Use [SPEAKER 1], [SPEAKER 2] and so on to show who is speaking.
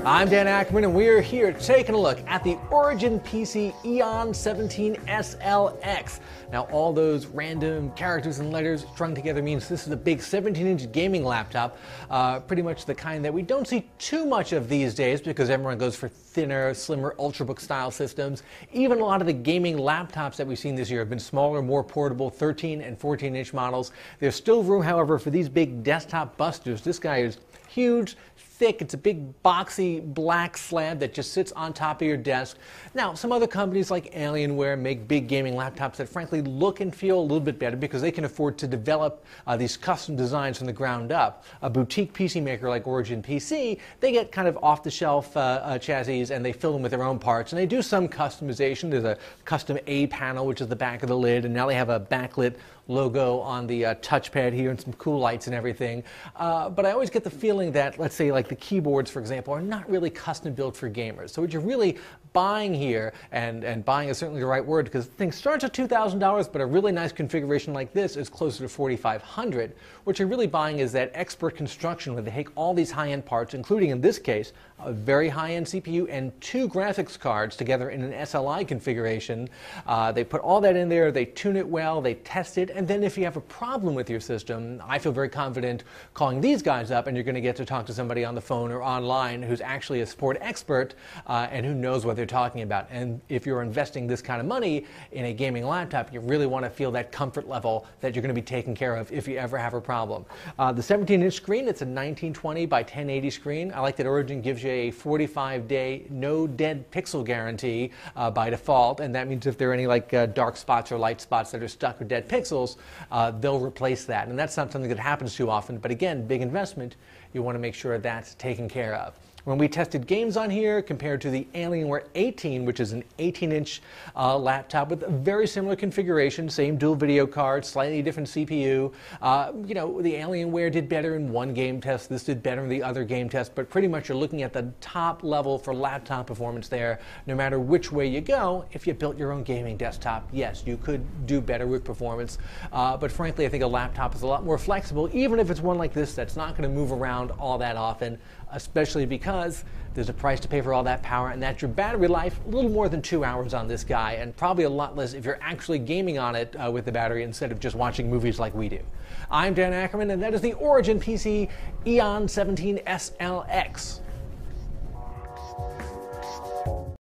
[SPEAKER 1] I'm Dan Ackerman, and we're here taking a look at the Origin PC Eon 17 SLX. Now, all those random characters and letters strung together means this is a big 17-inch gaming laptop, pretty much the kind that we don't see too much of these days because everyone goes for thinner, slimmer, Ultrabook style systems. Even a lot of the gaming laptops that we've seen this year have been smaller, more portable, 13 and 14-inch models. There's still room, however, for these big desktop busters. This guy is huge, thick. It's a big boxy black slab that just sits on top of your desk. Now, some other companies like Alienware make big gaming laptops that frankly look and feel a little bit better because they can afford to develop these custom designs from the ground up. A boutique PC maker like Origin PC, they get kind of off-the-shelf chassis and they fill them with their own parts, and they do some customization. There's a custom A panel, which is the back of the lid, and now they have a backlit logo on the touchpad here and some cool lights and everything. But I always get the feeling that, let's say, like the keyboards, for example, are not really custom built for gamers. So what you're really buying here, and buying is certainly the right word because things start at $2,000, but a really nice configuration like this is closer to $4,500. What you're really buying is that expert construction where they take all these high-end parts, including in this case, a very high-end CPU and 2 graphics cards together in an SLI configuration. They put all that in there, they tune it well, they test it, and then if you have a problem with your system, I feel very confident calling these guys up and you're going to get to talk to somebody on the phone or online who's actually a support expert and who knows what they're talking about. And if you're investing this kind of money in a gaming laptop, you really want to feel that comfort level that you're going to be taken care of if you ever have a problem. The 17-inch screen, it's a 1920 by 1080 screen. I like that Origin gives you a 45-day no dead pixel guarantee by default, and that means if there are any like dark spots or light spots that are stuck with dead pixels, they'll replace that. And that's not something that happens too often, but again, big investment, you want to make sure that's taken care of. When we tested games on here compared to the Alienware 18, which is an 18-inch laptop with a very similar configuration, same dual video card, slightly different CPU. You know, the Alienware did better in one game test, this did better in the other game test, but pretty much you're looking at the top level for laptop performance there. No matter which way you go, if you built your own gaming desktop, yes, you could do better with performance. But frankly, I think a laptop is a lot more flexible, even if it's one like this that's not going to move around all that often, especially because there's a price to pay for all that power, and that's your battery life, a little more than 2 hours on this guy, and probably a lot less if you're actually gaming on it with the battery instead of just watching movies like we do. I'm Dan Ackerman, and that is the Origin PC Eon 17 SLX.